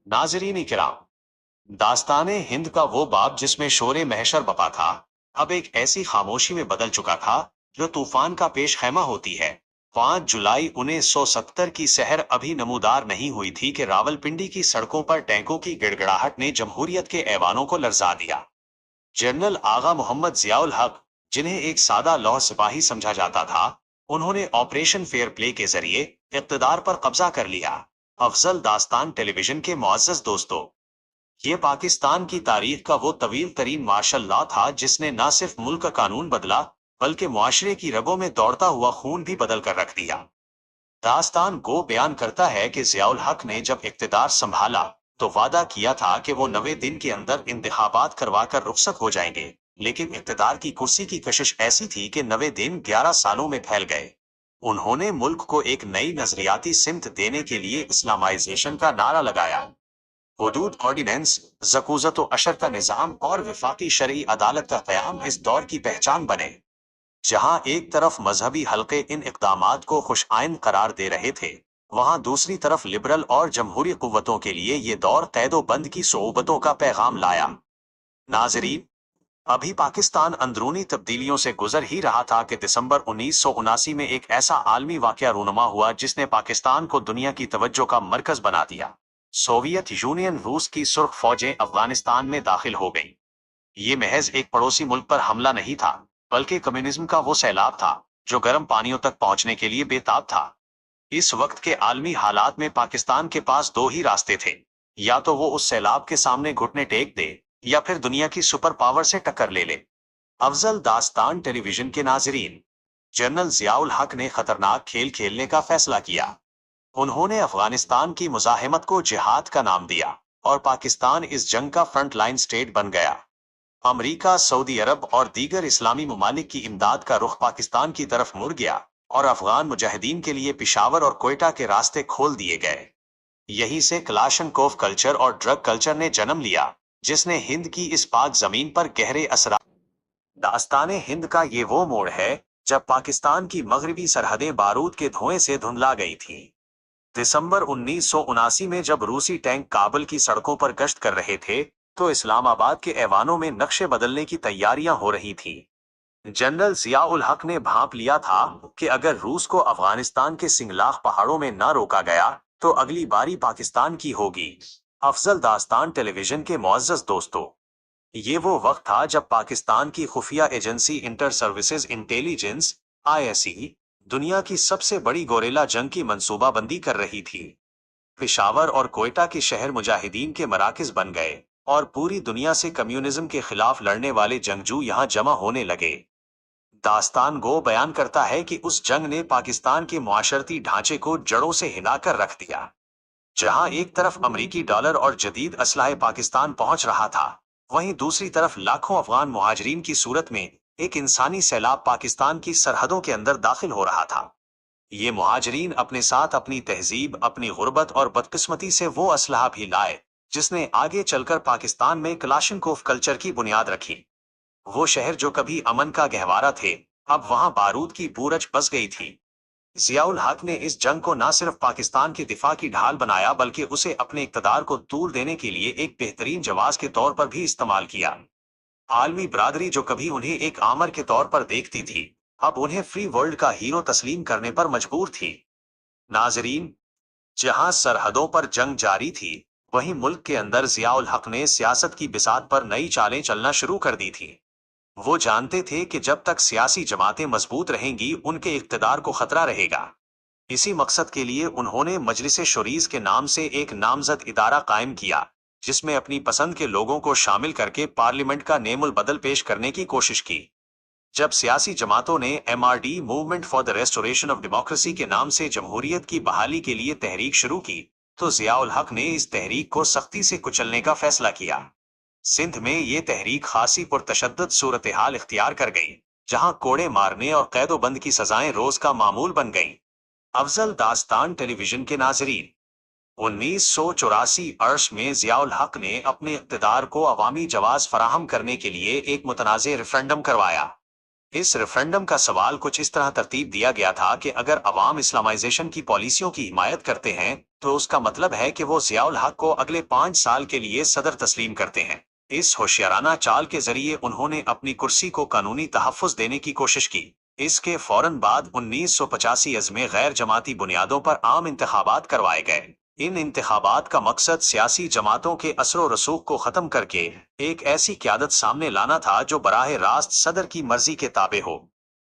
नाजरीन किराम, दास्ताने हिंद का वो बाब जिसमें शोरे महशर बपा था, अब एक ऐसी खामोशी में बदल चुका था जो तूफान का पेश खैमा होती है। 5 जुलाई 1970 की सहर अभी नमूदार नहीं हुई थी कि रावलपिंडी की सड़कों पर टैंकों की गिड़गिड़ाहट ने जमहूरियत के ऐवानों को लरजा दिया। जनरल आगा मोहम्मद जियाउल हक, जिन्हें एक सादा लौह सिपाही समझा जाता था, उन्होंने ऑपरेशन फेयर प्ले के जरिए इक़्तिदार पर कब्जा कर लिया। अफजल दास्तान टेलीविजन के मुअज़्ज़ज़ दोस्तों, ये पाकिस्तान की तारीख का वो तवील तरीन मार्शल लॉ था जिसने न सिर्फ मुल्क का कानून बदला, बल्कि मुआशरे की रगों में दौड़ता हुआ खून भी बदल कर रख दिया। दास्तान गो बयान करता है कि जियाउल हक ने जब इख्तिदार संभाला तो वादा किया था कि वो 90 दिन के अंदर इंतखाबात करवा कर रुखसत हो जाएंगे, लेकिन इख्तिदार की कुर्सी की कशिश ऐसी थी कि 90 दिन 11 सालों में फैल गए। उन्होंने मुल्क को एक नई नजरियाती सिमत देने के लिए इस्लामाइजेशन का नारा लगाया। हुदूद ऑर्डिनेंस, ज़कूज़त व अशर का निज़ाम और वफाकी शरई अदालत का क़याम इस दौर की पहचान बने। जहां एक तरफ मजहबी हलके इन इकदामात को खुश आइन करार दे रहे थे, वहां दूसरी तरफ लिबरल और जमहूरी कुव्वतों के लिए ये दौर कैदो बंद की सोबतों का पैगाम लाया। नाजरीन, अभी पाकिस्तान अंदरूनी तब्दीलियों से गुजर ही रहा था कि दिसंबर 1979 में एक ऐसा आलमी वाकया रूनुमा हुआ जिसने पाकिस्तान को दुनिया की तवज्जो का मरकज बना दिया। सोवियत यूनियन रूस की सुर्ख फौजें अफगानिस्तान में दाखिल हो गईं। ये महज एक पड़ोसी मुल्क पर हमला नहीं था, बल्कि कम्युनिज्म का वो सैलाब था जो गर्म पानियों तक पहुंचने के लिए बेताब था। इस वक्त के आलमी हालात में पाकिस्तान के पास दो ही रास्ते थे, या तो वो उस सैलाब के सामने घुटने टेक दे या फिर दुनिया की सुपर पावर से टक्कर ले ले। अफजल दास्तान टेलीविजन के नाजरीन, जनरल जियाउल हक ने खतरनाक खेल खेलने का फैसला किया। उन्होंने अफगानिस्तान की मुजाहिमत को जिहाद का नाम दिया और पाकिस्तान इस जंग का फ्रंट लाइन स्टेट बन गया। अमरीका, सऊदी अरब और दीगर इस्लामी ममालिक की इमदाद का रुख पाकिस्तान की तरफ मुड़ गया और अफगान मुजाहिदीन के लिए पिशावर और कोयटा के रास्ते खोल दिए गए। यहीं से क्लाशनकोव कल्चर और ड्रग कल्चर ने जन्म लिया, जिसने हिंद की इस पाक जमीन पर गहरे असर। दास्ताने हिंद का ये वो मोड़ है जब पाकिस्तान की मगरबी सरहदें बारूद के धुएं से धुंधला गई थीं। दिसंबर 1979 में जब रूसी टैंक काबुल की सड़कों पर गश्त कर रहे थे, तो इस्लामाबाद के ऐवानों में नक्शे बदलने की तैयारियां हो रही थीं। जनरल जियाउल हक ने भांप लिया था कि अगर रूस को अफगानिस्तान के सिंगलाख पहाड़ों में न रोका गया, तो अगली बारी पाकिस्तान की होगी। अफजल दास्तान टेलीविजन के मुअज़्ज़ज़ दोस्तों, ये वो वक्त था जब पाकिस्तान की खुफिया agency inter services intelligence (ISE) दुनिया की सबसे बड़ी गोरेला जंग की मंसूबाबंदी कर रही थी। पेशावर और कोयटा के शहर मुजाहिदीन के मराकज बन गए और पूरी दुनिया से कम्युनिज्म के खिलाफ लड़ने वाले जंगजू यहां जमा होने लगे। दास्तान गो बयान करता है कि उस जंग ने पाकिस्तान के मुआशरती ढांचे को जड़ों से हिलाकर रख दिया। जहां एक तरफ अमरीकी डॉलर और जदीद असलाहे पाकिस्तान पहुंच रहा था, वहीं दूसरी तरफ लाखों अफगान मुहाजिरीन की सूरत में एक इंसानी सैलाब पाकिस्तान की सरहदों के अंदर दाखिल हो रहा था। ये मुहाजिरीन अपने साथ अपनी तहजीब, अपनी गुर्बत और बदकिस्मती से वो असलहा भी लाए जिसने आगे चलकर पाकिस्तान में क्लाशनकोव कल्चर की बुनियाद रखी। वो शहर जो कभी अमन का गहवारा थे, अब वहां बारूद की बूरज बस गई थी। जियाउल हक ने इस जंग को न सिर्फ पाकिस्तान के दिफा की ढाल बनाया, बल्कि उसे अपने इक़्तिदार को तूल देने के लिए एक बेहतरीन जवाब के तौर पर भी इस्तेमाल किया। आलमी बरादरी जो कभी उन्हें एक आमर के तौर पर देखती थी, अब उन्हें फ्री वर्ल्ड का हीरो तस्लीम करने पर मजबूर थी। नाजरीन, जहां सरहदों पर जंग जारी थी, वहीं मुल्क के अंदर जियाउल हक ने सियासत की बिसात पर नई चालें चलना शुरू कर दी थी। वो जानते थे कि जब तक सियासी जमातें मजबूत रहेंगी, उनके इक़्तिदार को खतरा रहेगा। इसी मकसद के लिए उन्होंने मजलिस शोरीज के नाम से एक नामजद इदारा कायम किया, जिसमें अपनी पसंद के लोगों को शामिल करके पार्लियामेंट का नेमुल बदल पेश करने की कोशिश की। जब सियासी जमातों ने MRD movement for the restoration of democracy के नाम से जमहूरियत की बहाली के लिए तहरीक शुरू की, तो जियाउल हक ने इस तहरीक को सख्ती से कुचलने का फैसला किया। सिंध में ये तहरीक खासी पुरतशद्दुद सूरत हाल इख्तियार कर गई, जहां कोड़े मारने और कैदोबंद की सजाएं रोज का मामूल बन गईं। अफजल दास्तान टेलीविजन के नाजरीन, 1984 अर्श में जियाउल हक ने अपने इक़्तिदार को अवामी जवाज़ फराहम करने के लिए एक मुतनाज़े रेफरेंडम करवाया। इस रेफरेंडम का सवाल कुछ इस तरह तरतीब दिया गया था कि अगर अवाम इस्लामाइजेशन की पॉलिसियों की हिमायत करते हैं तो उसका मतलब है कि वो जियाउल हक को अगले 5 साल के लिए सदर तस्लीम करते हैं। इस होशियाराना चाल के जरिए उन्होंने अपनी कुर्सी को कानूनी तहफ़्फ़ुज़ देने की कोशिश की। इसके फौरन बाद 1985 में गैर जमाती बुनियादों पर आम इंतखाबात करवाए गए। इन इंतखाबात का मकसद सियासी जमातों के असर रसूख को खत्म करके एक ऐसी क्यादत सामने लाना था जो बराह रास्त सदर की मर्जी के ताबे हो।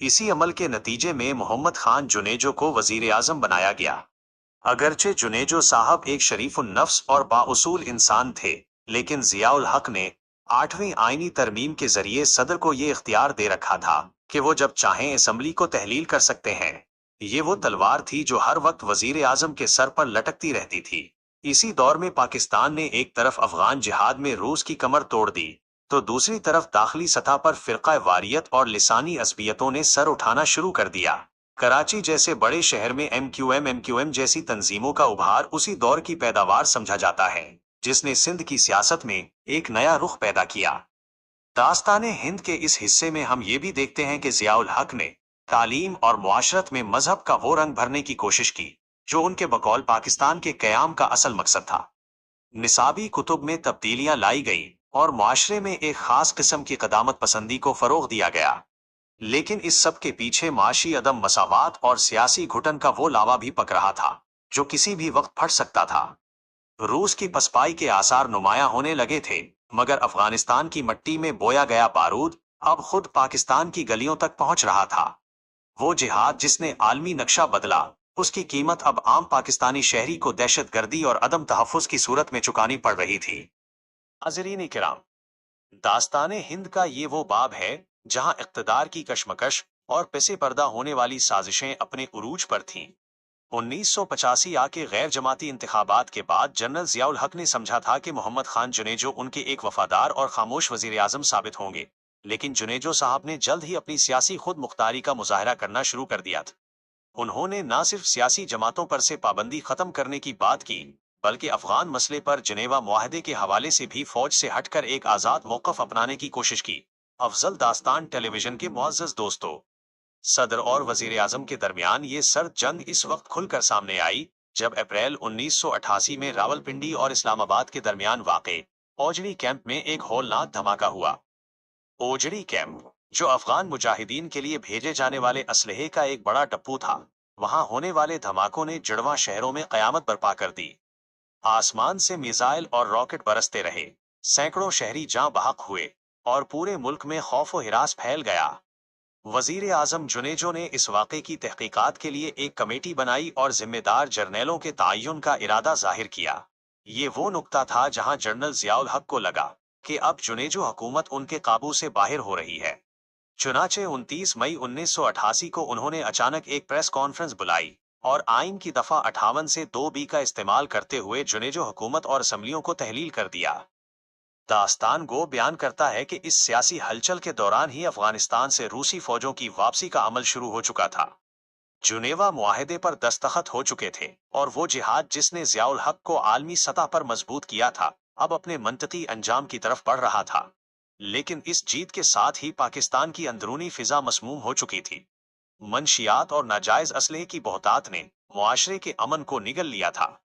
इसी अमल के नतीजे में मोहम्मद खान जुनेजो को वजीर आजम बनाया गया। अगरचे जुनेजो साहब एक शरीफुन नफ्स और बाउसूल इंसान थे, लेकिन जियाउल हक ने 8वीं आईनी तरमीम के जरिए सदर को ये इख्तियार दे रखा था कि वो जब चाहें असम्बली को तहलील कर सकते हैं। ये वो तलवार थी जो हर वक्त वजीर आजम के सर पर लटकती रहती थी। इसी दौर में पाकिस्तान ने एक तरफ अफगान जिहाद में रूस की कमर तोड़ दी, तो दूसरी तरफ दाखिली सतह पर फिरका वारियत और लिसानी असबियतों ने सर उठाना शुरू कर दिया। कराची जैसे बड़े शहर में एमक्यूएम जैसी तंजीमों का उभार उसी दौर की पैदावार समझा जाता है, जिसने सिंध की सियासत में एक नया रुख पैदा किया। दास्ताने हिंद के इस हिस्से में हम ये भी देखते हैं कि जियाउल हक ने तालीम और मुआशरत में मजहब का वो रंग भरने की कोशिश की जो उनके बकौल पाकिस्तान के कयाम का असल मकसद था। निसाबी कुतुब में तब्दीलियां लाई गई और मुआशरे में एक खास किस्म की कदामत पसंदी को फरोग दिया गया। लेकिन इस सब के पीछे माशी अदम मसावात और सियासी घुटन का वो लावा भी पक रहा था जो किसी भी वक्त फट सकता था। रूस की पसपाई के आसार नुमायां होने लगे थे, मगर अफगानिस्तान की मट्टी में बोया गया बारूद अब खुद पाकिस्तान की गलियों तक पहुंच रहा था। वो जिहाद जिसने आलमी नक्शा बदला, उसकी कीमत अब आम पाकिस्तानी शहरी को दहशतगर्दी और अदम तहफ़्फ़ुज़ की सूरत में चुकानी पड़ रही थी। हाज़रीन किराम, दास्ताने हिंद का ये वो बाब है जहां इक़्तिदार की कशमकश और पिसे पर्दा होने वाली साजिशें अपने उरूज पर थीं। 1985 के गैर जमाती इंतखाबात के बाद जनरल जियाउल हक ने समझा था कि मोहम्मद खान जुनेजो उनके एक वफादार और खामोश वजीर आजम साबित होंगे, लेकिन जुनेजो साहब ने जल्द ही अपनी सियासी खुद मुख्तारी का मुजाहरा करना शुरू कर दिया था। उन्होंने न सिर्फ सियासी जमातों पर से पाबंदी खत्म करने की बात की, बल्कि अफगान मसले पर जनेवा मुआहदे के हवाले से भी फौज से हटकर एक आज़ाद मौक़िफ़ अपनाने की कोशिश की। अफजल दास्तान टेलीविजन के मुअज़्ज़ज़ दोस्तों, सदर और वजीर आजम के दरमियान ये सर्द जंग इस वक्त खुलकर सामने आई जब अप्रैल 1988 में रावलपिंडी और इस्लामाबाद के दरमियान वाक़े ओजड़ी कैंप में एक होलनाक धमाका हुआ। ओजड़ी कैंप, जो अफगान मुजाहिदीन के लिए भेजे जाने वाले असलहे का एक बड़ा टप्पू था, वहां होने वाले धमाकों ने जुड़वां शहरों में कयामत बर्पा कर दी। आसमान से मिसाइल और रॉकेट बरसते रहे, सैकड़ों शहरी जां बहक हुए और पूरे मुल्क में खौफ व हिरास फैल गया। वजीर आजम जुनेजो ने इस वाक़े की तहकीकात के लिए एक कमेटी बनाई और जिम्मेदार जर्नेलों के तयन का इरादा जाहिर किया। ये वो नुक्ता था जहां जनरल जियाउल हक को लगा कि अब जुनेजो हुकूमत उनके काबू से बाहर हो रही है। चुनाचे 29 मई 1988 को उन्होंने अचानक एक प्रेस कॉन्फ्रेंस बुलाई और आइन की दफा 58 से 2B का इस्तेमाल करते हुए जुनेजो हुकूमत और असम्बलियों को तहलील कर दिया। दास्तान गो बयान करता है कि इस सियासी हलचल के दौरान ही अफगानिस्तान से रूसी फौजों की वापसी का अमल शुरू हो चुका था। जुनेवा मुआहदे पर दस्तखत हो चुके थे और वो जिहाद जिसने जियाउल हक को आलमी सतह पर मजबूत किया था, अब अपने मंतकी अंजाम की तरफ बढ़ रहा था। लेकिन इस जीत के साथ ही पाकिस्तान की अंदरूनी फिजा मसमूम हो चुकी थी। मंशियात और नाजायज असलहे की बहुतात ने मुआशरे के अमन को निगल लिया था।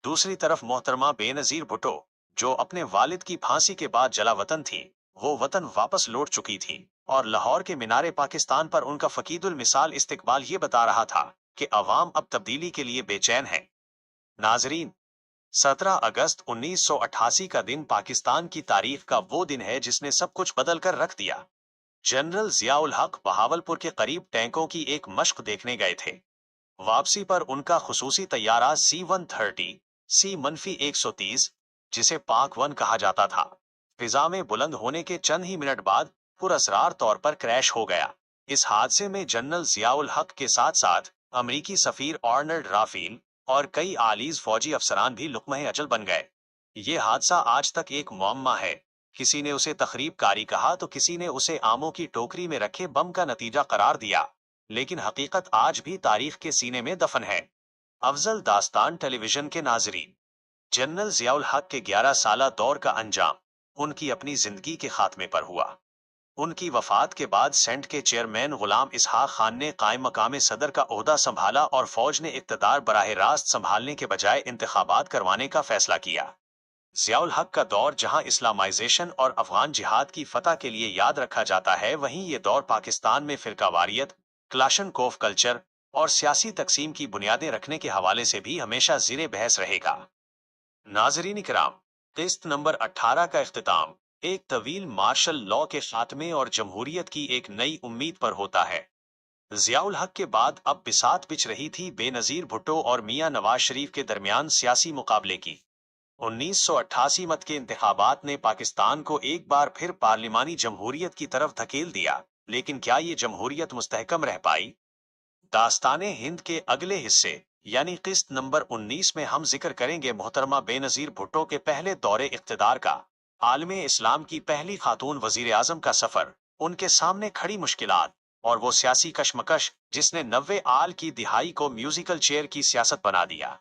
दूसरी तरफ मोहतरमा बेनजीर भुट्टो, जो अपने वालिद की फांसी के बाद जला वतन थी, वो वतन वापस लौट चुकी थी और लाहौर के मीनारे पाकिस्तान पर उनका फकीदुल मिसाल इस्तिकबाल ये बता रहा था कि अवाम अब तब्दीली के लिए बेचैन है। नाजरीन, 17 अगस्त 1988 का दिन पाकिस्तान की तारीख का वो दिन है जिसने सब कुछ बदल कर रख दिया। जनरल जियाउल हक बहावलपुर के करीब टैंकों की एक मश्क देखने गए थे। वापसी पर उनका खुसूसी तैयारा C-130 C-130, जिसे पाक 1 कहा जाता था, फिजा में बुलंद होने के चंद ही मिनट बाद पुरअसरार तौर पर क्रैश हो गया। इस हादसे में जनरल जियाउल हक के साथ साथ अमरीकी सफीर आर्नल्ड राफेल और कई आलीज फौजी अफसरान भी लुक़्मा-ए अजल बन गए। ये हादसा आज तक एक मुअम्मा है। किसी ने उसे तखरीब कारी कहा तो किसी ने उसे आमों की टोकरी में रखे बम का नतीजा करार दिया, लेकिन हकीकत आज भी तारीख के सीने में दफन है। अफजल दास्तान टेलीविजन के नाजरीन, जनरल जियाउल हक के 11 साला दौर का अंजाम उनकी अपनी जिंदगी के खात्मे पर हुआ। ان کی وفات کے بعد سینٹ کے چیئرمین غلام اسحاق خان نے قائم مقام صدر کا عہدہ سنبھالا اور فوج نے اقتدار براہ راست سنبھالنے کے بجائے انتخابات کروانے کا فیصلہ کیا۔ ضیاء الحق کا دور جہاں اسلامائزیشن اور افغان جہاد کی فتح کے لیے یاد رکھا جاتا ہے، وہیں یہ دور پاکستان میں فرقہ واریت، کلاشن کوف کلچر اور سیاسی تقسیم کی بنیادیں رکھنے کے حوالے سے بھی ہمیشہ زیر بحث رہے گا۔ ناظرین کرام، قسط نمبر 18 کا اختتام ایک طویل مارشل لاء کے خاتمے اور جمہوریت کی ایک نئی امید پر ہوتا ہے۔ ضیاء الحق کے بعد اب بساط بچھ رہی تھی بے نظیر بھٹو اور میاں نواز شریف کے درمیان سیاسی مقابلے کی۔ 1988 مت کے انتخابات نے پاکستان کو ایک بار پھر پارلیمانی جمہوریت کی طرف دھکیل دیا، لیکن کیا یہ جمہوریت مستحکم رہ پائی؟ داستان ہند کے اگلے حصے یعنی قسط نمبر 19 میں ہم ذکر کریں گے محترمہ بے نظیر بھٹو کے پہلے دور اقتدار کا، عالم اسلام کی پہلی خاتون وزیر اعظم کا سفر، ان کے سامنے کھڑی مشکلات اور وہ سیاسی کشمکش جس نے 90 آل کی دہائی کو میوزیکل چیئر کی سیاست بنا دیا۔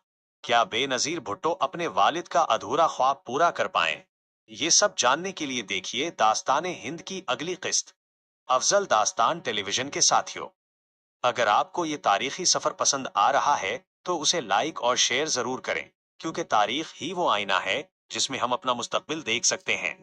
کیا بے نظیر بھٹو اپنے والد کا ادھورا خواب پورا کر پائیں؟ یہ سب جاننے کے لیے دیکھیے داستان ہند کی اگلی قسط۔ افضل داستان ٹیلی ویژن کے ساتھیوں، اگر آپ کو یہ تاریخی سفر پسند آ رہا ہے تو اسے لائک اور شیئر ضرور کریں، کیونکہ تاریخ ہی وہ آئینہ ہے جس میں ہم اپنا مستقبل دیکھ سکتے ہیں۔